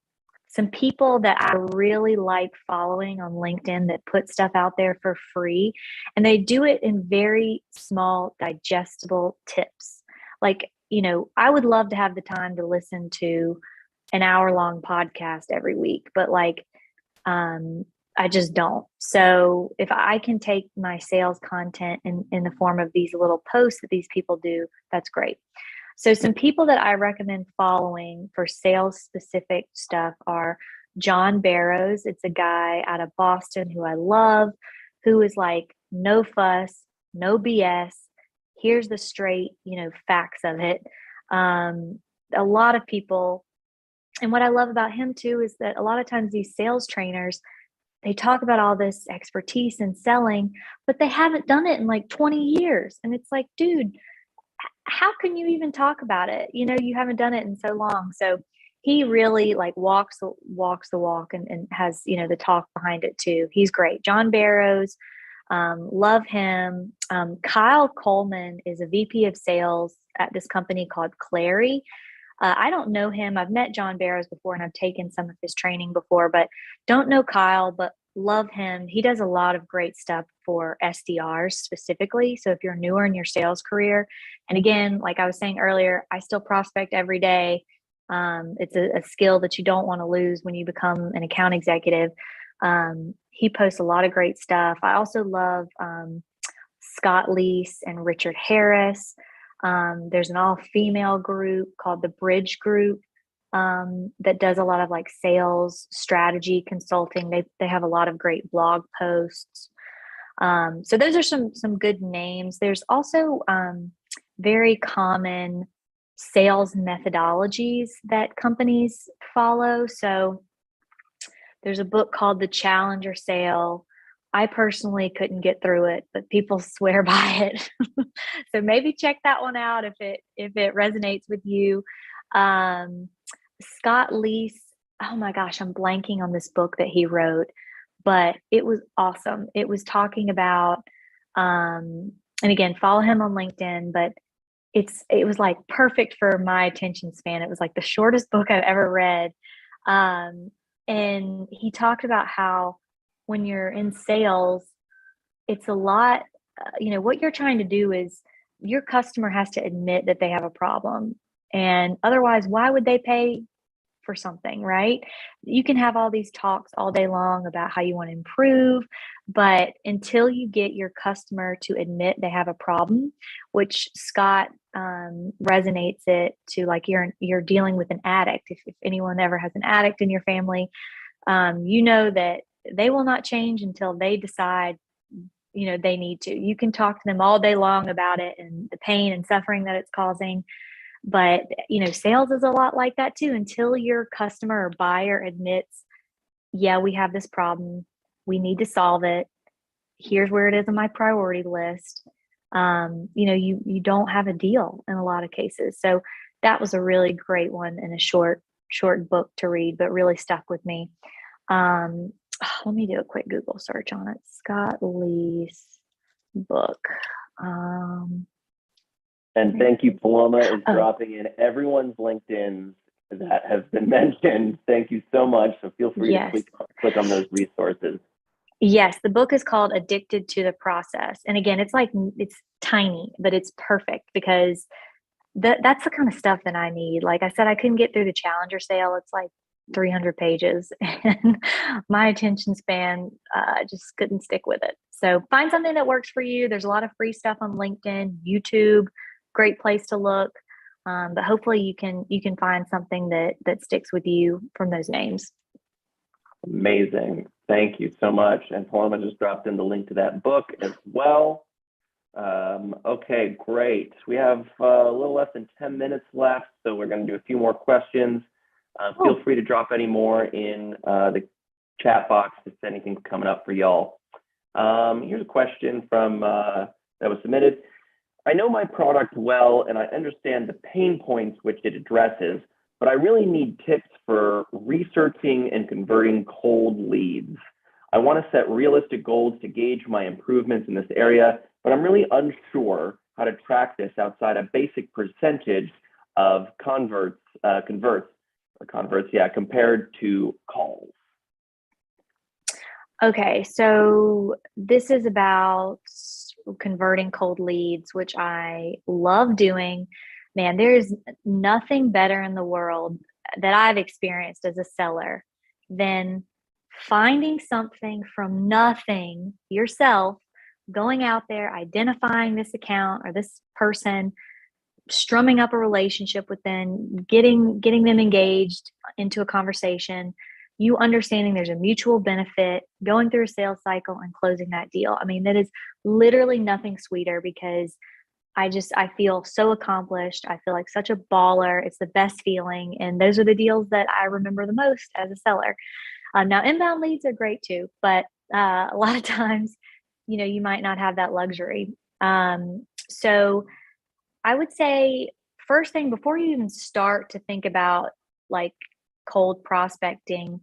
Some people that I really like following on LinkedIn that put stuff out there for free, and they do it in very small, digestible tips. I would love to have the time to listen to an hour-long podcast every week, but I just don't. So if I can take my sales content in the form of these little posts that these people do, that's great. So some people that I recommend following for sales specific stuff are John Barrows. It's a guy out of Boston who I love, who is no fuss, no BS. Here's the straight, facts of it. A lot of people, and what I love about him too, is that a lot of times these sales trainers, they talk about all this expertise in selling, but they haven't done it in 20 years. And it's dude, how can you even talk about it? You haven't done it in so long. So he really walks the walk and has, the talk behind it too. He's great. John Barrows, love him. Kyle Coleman is a VP of sales at this company called Clary. I don't know him. I've met John Barrows before and I've taken some of his training before, but don't know Kyle, but love him. He does a lot of great stuff for SDRs specifically. So if you're newer in your sales career, and again, like I was saying earlier, I still prospect every day. It's a skill that you don't want to lose when you become an account executive. He posts a lot of great stuff. I also love Scott Leese and Richard Harris. There's an all-female group called the Bridge Group that does a lot of sales strategy consulting. They have a lot of great blog posts. So those are some good names. There's also very common sales methodologies that companies follow. So there's a book called The Challenger Sale. I personally couldn't get through it, but people swear by it. So maybe check that one out if it resonates with you. Scott Leese, oh my gosh, I'm blanking on this book that he wrote, but it was awesome. It was talking about, and again, follow him on LinkedIn, but it was like perfect for my attention span. It was like the shortest book I've ever read. And he talked about how when you're in sales, it's a lot, what you're trying to do is your customer has to admit that they have a problem. And otherwise, why would they pay for something, right? You can have all these talks all day long about how you want to improve, but until you get your customer to admit they have a problem, which Scott resonates it to, like you're dealing with an addict. If anyone ever has an addict in your family, you know that they will not change until they decide they need to. You can talk to them all day long about it and the pain and suffering that it's causing. But, sales is a lot like that too. Until your customer or buyer admits, yeah, we have this problem. We need to solve it. Here's where it is on my priority list. You don't have a deal in a lot of cases. So that was a really great one and a short book to read, but really stuck with me. Let me do a quick Google search on it. Scott Lee's book. And thank you, Paloma is dropping in everyone's LinkedIn that has been mentioned. Thank you so much. So feel free to click on those resources. Yes, the book is called Addicted to the Process. And again, it's tiny, but it's perfect because that's the kind of stuff that I need. Like I said, I couldn't get through the Challenger Sale. It's like 300 pages and my attention span just couldn't stick with it. So find something that works for you. There's a lot of free stuff on LinkedIn, YouTube, great place to look. But hopefully you can find something that sticks with you from those names. Amazing. Thank you so much. And Paloma just dropped in the link to that book as well. Okay, great. We have a little less than 10 minutes left, so we're going to do a few more questions. Feel free to drop any more in the chat box if anything's coming up for y'all. Here's a question from that was submitted. I know my product well, and I understand the pain points which it addresses, but I really need tips for researching and converting cold leads. I want to set realistic goals to gauge my improvements in this area, but I'm really unsure how to track this outside a basic percentage of converts, compared to calls. Okay, so this is about converting cold leads, which I love doing. Man, there's nothing better in the world that I've experienced as a seller than finding something from nothing yourself, going out there, identifying this account or this person, strumming up a relationship with them, getting them engaged into a conversation, you understanding there's a mutual benefit, going through a sales cycle and closing that deal. I mean, that is literally nothing sweeter because I feel so accomplished. I feel like such a baller. It's the best feeling. And those are the deals that I remember the most as a seller. Now, inbound leads are great too, but a lot of times, you might not have that luxury. So I would say first thing, before you even start to think about like cold prospecting,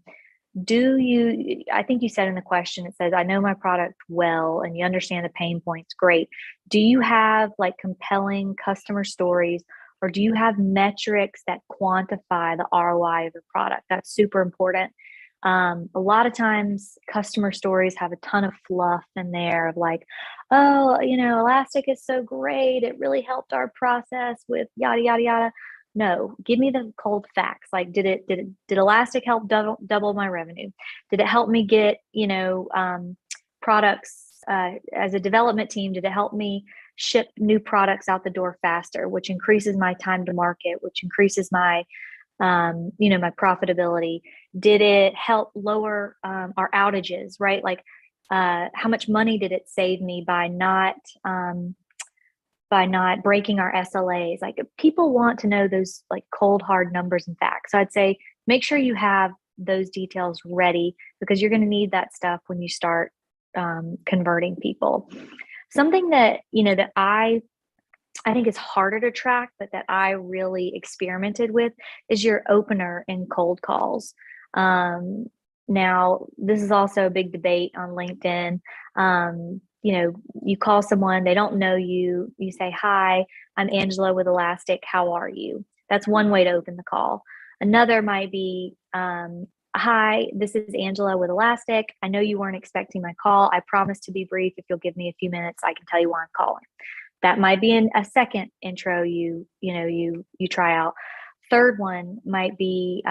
I think you said in the question, it says, I know my product well and you understand the pain points. Great. Do you have like compelling customer stories or do you have metrics that quantify the ROI of your product? That's super important. A lot of times customer stories have a ton of fluff in there of like, oh, Elastic is so great. It really helped our process with yada, yada, yada. No, give me the cold facts. Like, did Elastic help double my revenue? Did it help me get, products as a development team? Did it help me ship new products out the door faster, which increases my time to market, which increases my, my profitability? Did it help lower our outages, right? Like how much money did it save me by not breaking our SLAs? Like people want to know those like cold, hard numbers and facts. So I'd say make sure you have those details ready because you're going to need that stuff when you start converting people. Something that, that I think is harder to track, but that I really experimented with is your opener in cold calls. Now, this is also a big debate on LinkedIn. You call someone, they don't know you, you say, "Hi, I'm Angela with Elastic. How are you?" That's one way to open the call. Another might be, "Hi, this is Angela with Elastic. I know you weren't expecting my call. I promise to be brief. If you'll give me a few minutes, I can tell you why I'm calling." That might be in a second intro you try out. Third one might be,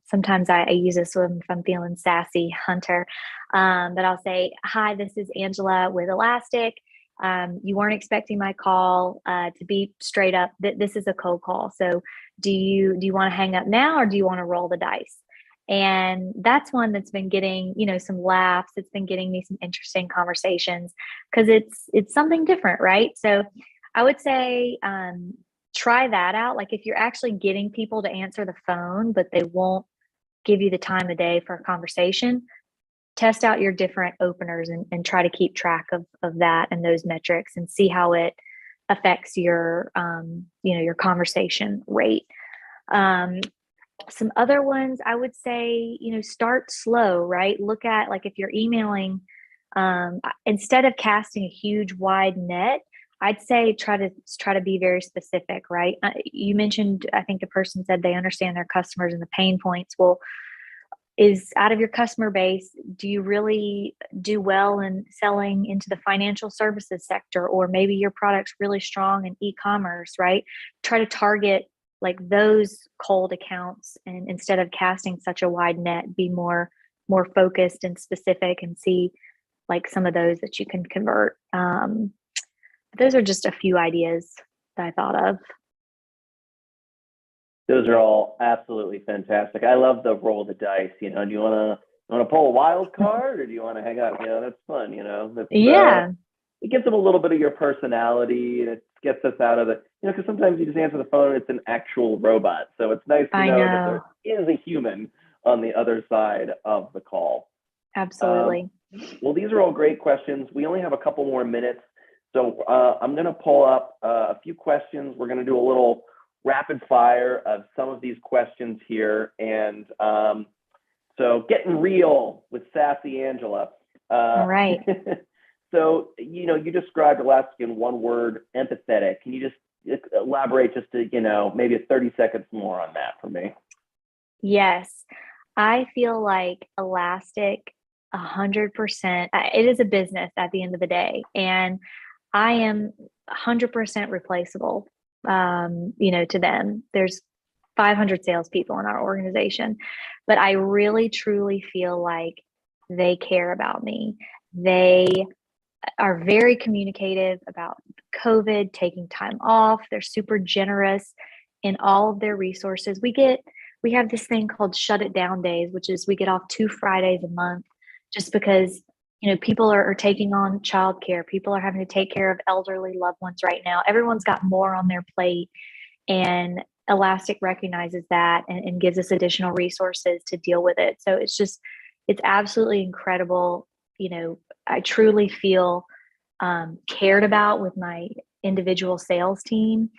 sometimes I use this when if I'm feeling sassy, Hunter, but I'll say, "Hi, this is Angela with Elastic. You weren't expecting my call. To be straight up, this is a cold call. So do you want to hang up now or do you want to roll the dice?" And that's one that's been getting, some laughs. It's been getting me some interesting conversations because it's something different, right? So I would say try that out. Like if you're actually getting people to answer the phone, but they won't give you the time of day for a conversation, test out your different openers and try to keep track of that and those metrics and see how it affects your your conversation rate. Some other ones I would say, start slow, right? Look at like if you're emailing, instead of casting a huge wide net, I'd say try to be very specific, right? You mentioned, I think the person said they understand their customers and the pain points. Well, is out of your customer base, do you really do well in selling into the financial services sector? Or maybe your product's really strong in e-commerce, right? Try to target like those cold accounts and instead of casting such a wide net, be more focused and specific and see like some of those that you can convert. Those are just a few ideas that I thought of. Those are all absolutely fantastic. I love the roll the dice. Do you want to pull a wild card or do you want to hang out? That's fun. That's, Yeah. It gives them a little bit of your personality and it gets us out of the, because sometimes you just answer the phone and it's an actual robot. So it's nice to know that there is a human on the other side of the call. Absolutely. Well, these are all great questions. We only have a couple more minutes. So I'm going to pull up a few questions. We're going to do a little rapid fire of some of these questions here. And so getting real with Sassy Angela. All right. So, you described Elastic in one word, empathetic. Can you just elaborate just to, maybe 30 seconds more on that for me? Yes. I feel like Elastic 100%, it is a business at the end of the day. And I am 100% replaceable, to them. There's 500 salespeople in our organization, but I really, truly feel like they care about me. They are very communicative about COVID, taking time off. They're super generous in all of their resources. We have this thing called shut it down days, which is we get off 2 Fridays a month just because, people are taking on childcare. People are having to take care of elderly loved ones right now. Everyone's got more on their plate and Elastic recognizes that and gives us additional resources to deal with it. So it's absolutely incredible. I truly feel cared about with my individual sales team.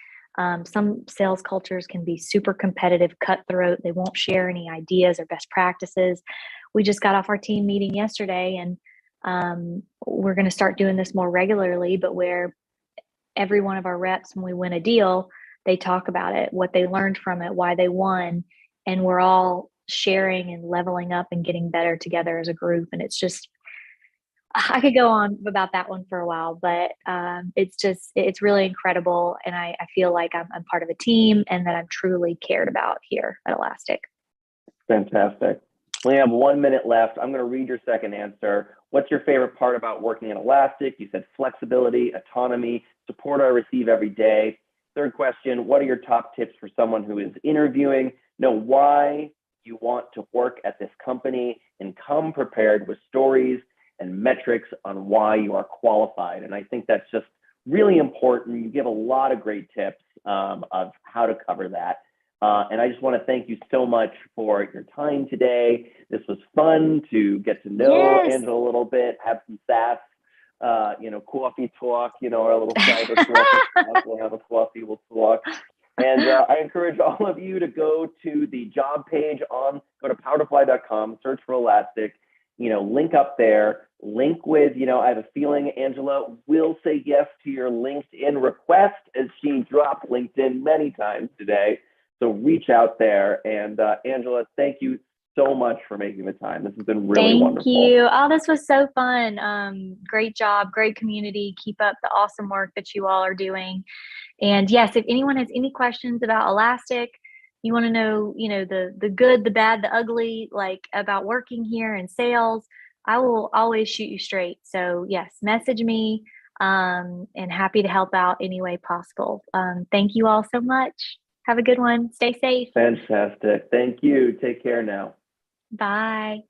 Some sales cultures can be super competitive, cutthroat. They won't share any ideas or best practices. We just got off our team meeting yesterday and we're going to start doing this more regularly, but where every one of our reps, when we win a deal, they talk about it, what they learned from it, why they won. And we're all sharing and leveling up and getting better together as a group. And it's just, I could go on about that one for a while, but it's really incredible. And I feel like I'm part of a team and that I'm truly cared about here at Elastic. Fantastic. We have 1 minute left. I'm going to read your second answer. What's your favorite part about working at Elastic? You said flexibility, autonomy, support I receive every day. Third question, what are your top tips for someone who is interviewing? Know why you want to work at this company and come prepared with stories and metrics on why you are qualified. And I think that's just really important. You give a lot of great tips of how to cover that. And I just want to thank you so much for your time today. This was fun to get to know Angela a little bit, have some SaaS, coffee talk, our little cyber talk. We'll have a coffee, we'll talk. And I encourage all of you to go to the job page go to powertofly.com, search for Elastic, link up there, link with, I have a feeling Angela will say yes to your LinkedIn request, as she dropped LinkedIn many times today. So reach out there. And Angela, thank you so much for making the time. This has been really wonderful. Thank you. Oh, this was so fun. Great job, great community. Keep up the awesome work that you all are doing. And yes, if anyone has any questions about Elastic, you want to know, the good, the bad, the ugly, like about working here in sales, I will always shoot you straight. So yes, message me, and happy to help out any way possible. Thank you all so much. Have a good one. Stay safe. Fantastic. Thank you. Take care now. Bye.